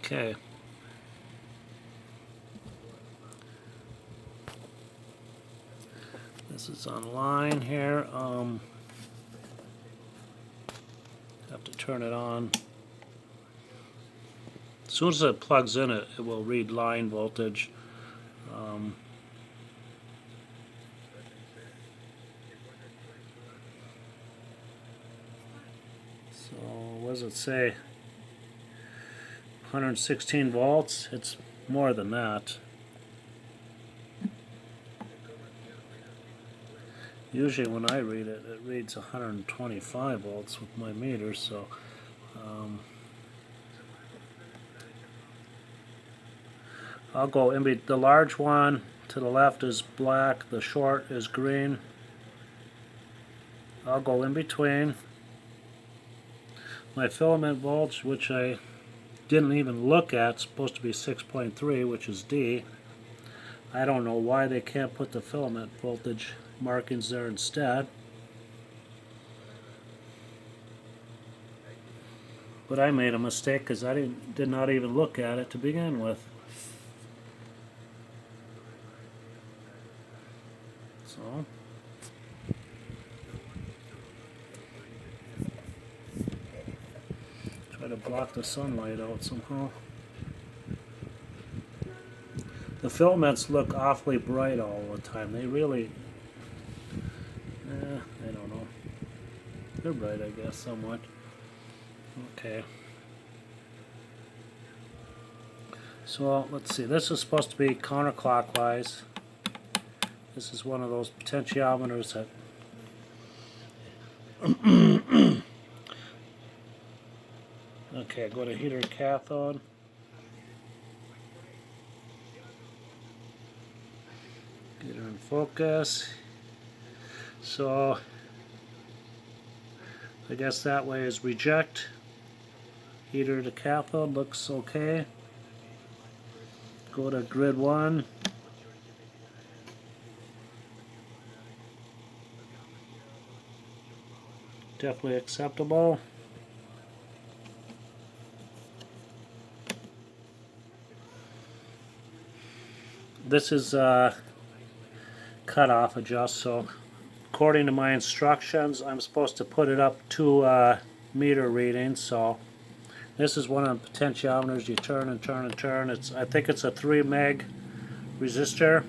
Okay. This is online here. Have to turn it on. As soon as it plugs in, it will read line voltage. So what does it say? 116 volts. It's more than that. Usually when I read it, it reads 125 volts with my meter, so I'll go in the large one to the left is black, the short is green. I'll go in between. My filament voltage, which I didn't even look at, supposed to be 6.3, which is D. I don't know why they can't put the filament voltage markings there instead. But I made a mistake because I did not even look at it to begin with. So try to block the sunlight out somehow. The filaments look awfully bright all the time. They really, I don't know. They're bright, I guess, somewhat. Okay. So let's see. This is supposed to be counterclockwise. This is one of those potentiometers that okay, go to heater cathode. Get her in focus. So I guess that way is reject. Heater to cathode looks okay. Go to grid 1. Definitely acceptable. This is cutoff adjust, so according to my instructions I'm supposed to put it up to meter readings. So this is one of the potentiometers. You turn and turn and turn. I think it's a 3 meg resistor,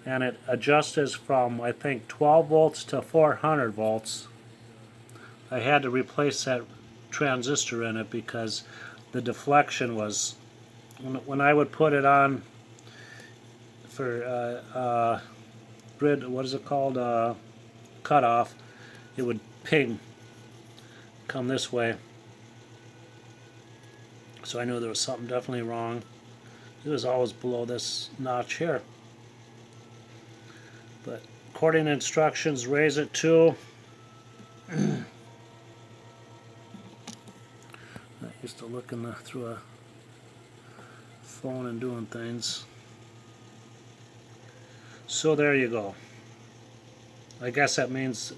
and it adjusts from, I think, 12 volts to 400 volts. I had to replace that transistor in it because the deflection was, when I would put it on for grid, what is it called, cutoff, it would ping, come this way. So I knew there was something definitely wrong. It was always below this notch here. But according to instructions, raise it to I used to look through a phone and doing things. So there you go. I guess that means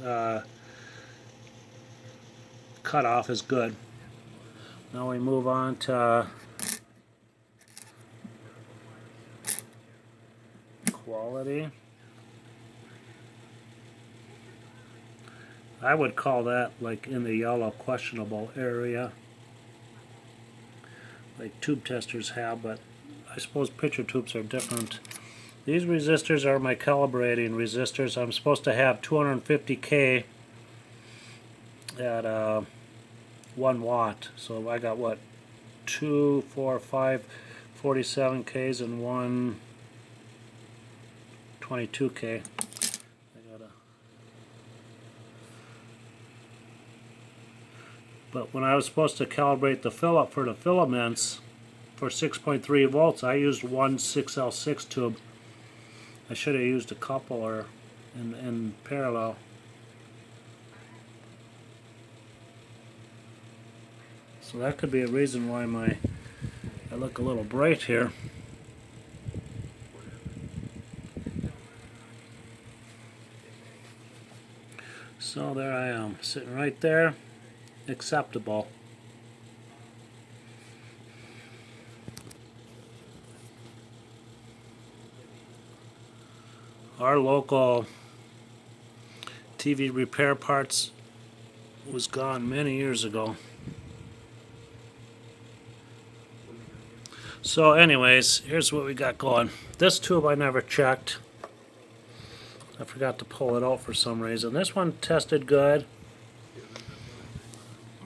cutoff is good. Now we move on to quality. I would call that like in the yellow questionable area, like tube testers have, but I suppose picture tubes are different. These resistors are my calibrating resistors. I'm supposed to have 250K at 1 watt. So I got what? 2, 4, 5, 47Ks and 1 22K. But when I was supposed to calibrate the fill-up for the filaments for 6.3 volts, I used one 6L6 tube. I should have used a couple or in parallel. So that could be a reason why I look a little bright here. So there I am, sitting right there. Acceptable. Our local TV repair parts was gone many years ago. So anyways, here's what we got going. This tube I never checked. I forgot to pull it out for some reason. This one tested good.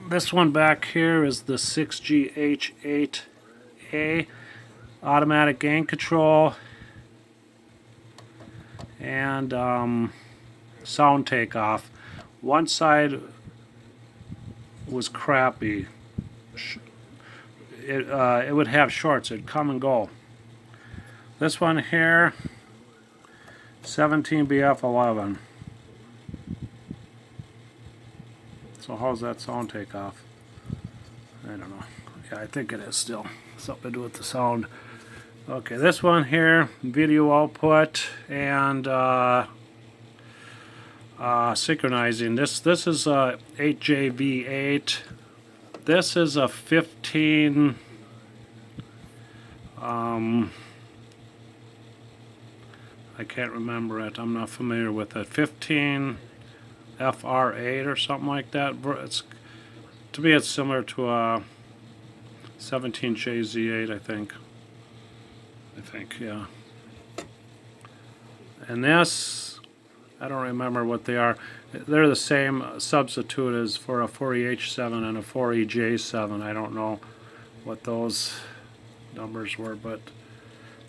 This one back here is the 6GH8A automatic gain control and sound takeoff. One side was crappy. It would have shorts. It'd come and go. This one here, 17BF11. So how's that sound takeoff? I don't know. Yeah, I think it is still. Something to do with the sound. Okay, this one here, video output and synchronizing. This is a 8JV8. This is a 15. I can't remember it. I'm not familiar with it. 15 FR8 or something like that. To me, it's similar to a 17JZ8, I think. Yeah. And this, I don't remember what they are. They're the same substitute as for a 4EH7 and a 4EJ7. I don't know what those numbers were, but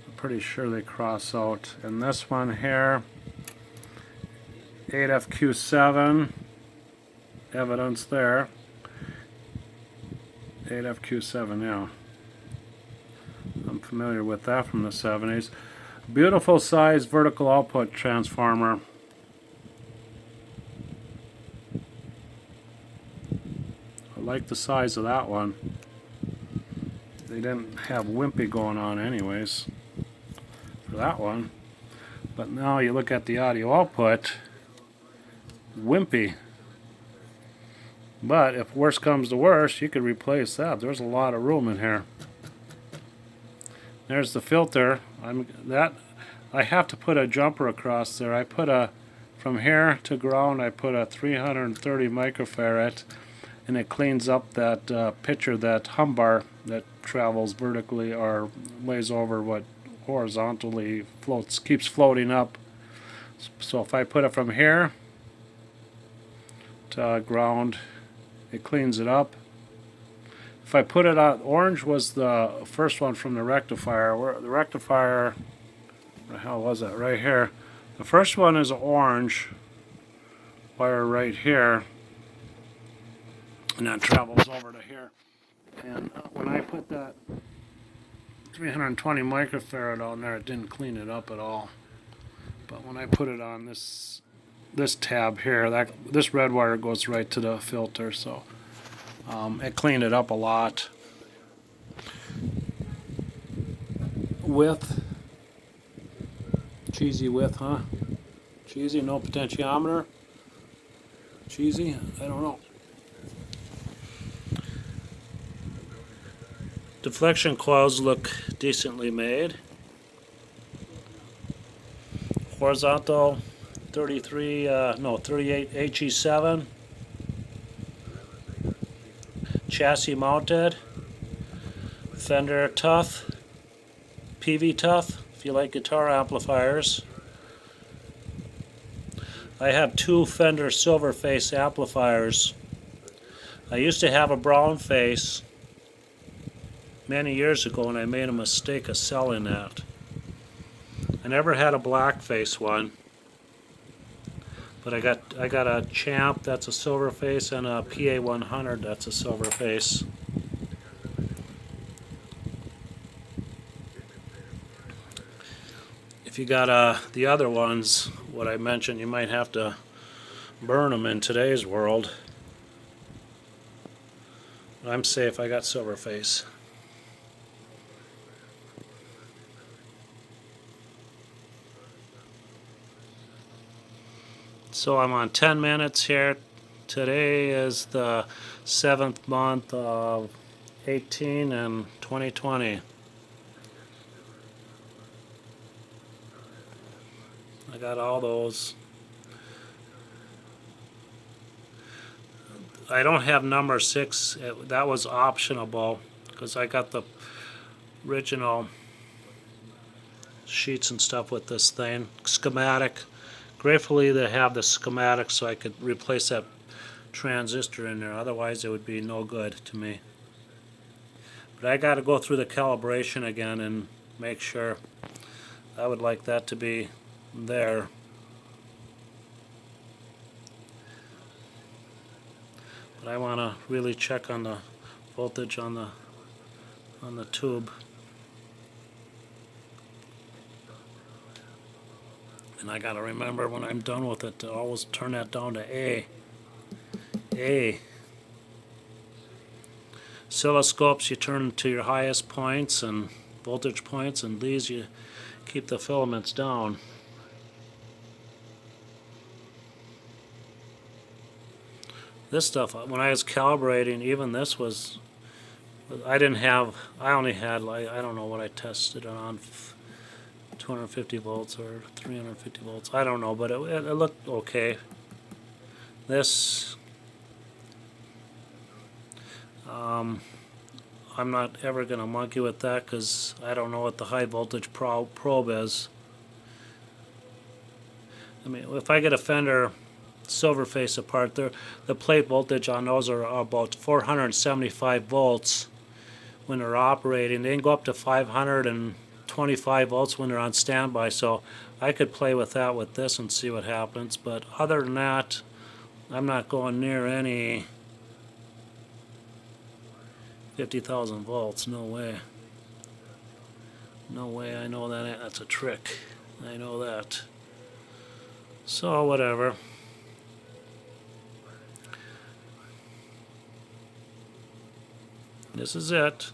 I'm pretty sure they cross out. And this one here, 8FQ7, evidence there. 8FQ7, yeah. I'm familiar with that from the 70s. Beautiful size vertical output transformer. I like the size of that one. They didn't have wimpy going on anyways for that one. But now you look at the audio output, wimpy. But if worse comes to worse, you could replace that. There's a lot of room in here. There's the filter. I have to put a jumper across there. I put from here to ground, I put a 330 microfarad, and it cleans up that picture, that hum bar that travels vertically or lays over what horizontally floats, keeps floating up. So if I put it from here to ground, it cleans it up. If I put it on, orange was the first one from the rectifier. The rectifier, where the hell was that? Right here. The first one is orange wire right here, and that travels over to here. And when I put that 320 microfarad on there, it didn't clean it up at all. But when I put it on this tab here, this red wire goes right to the filter, so it cleaned it up a lot. Width, cheesy width, huh? Cheesy, no potentiometer. Cheesy, I don't know. Deflection coils look decently made. Horizontal 38 HE7. Chassis mounted. Fender tough. PV tough, if you like guitar amplifiers. I have two Fender silver face amplifiers. I used to have a brown face many years ago, and I made a mistake of selling that. I never had a black face one, but I got a Champ that's a silver face and a PA100 that's a silver face. If you got the other ones, what I mentioned, you might have to burn them in today's world. But I'm safe. I got silver face. So I'm on 10 minutes here. Today is the 7th month of 18 and 2020. I got all those. I don't have number 6. That was optionable because I got the original sheets and stuff with this thing. Schematic. Gratefully they have the schematic so I could replace that transistor in there. Otherwise it would be no good to me. But I got to go through the calibration again and make sure. I would like that to be there. But I want to really check on the voltage on the tube. And I got to remember when I'm done with it to always turn that down to A. A. Oscilloscopes you turn to your highest points and voltage points, and these you keep the filaments down. This stuff, when I was calibrating, even this was, I only had, like, I don't know what I tested it on, 250 volts or 350 volts, I don't know, but it looked okay. This, I'm not ever going to monkey with that because I don't know what the high voltage probe is. I mean, if I get a Fender silver face apart, the plate voltage on those are about 475 volts when they're operating. They can go up to 525 volts when they're on standby, so I could play with that with this and see what happens. But other than that, I'm not going near any 50,000 volts. No way. No way. I know that's a trick. I know that. So whatever. This is it.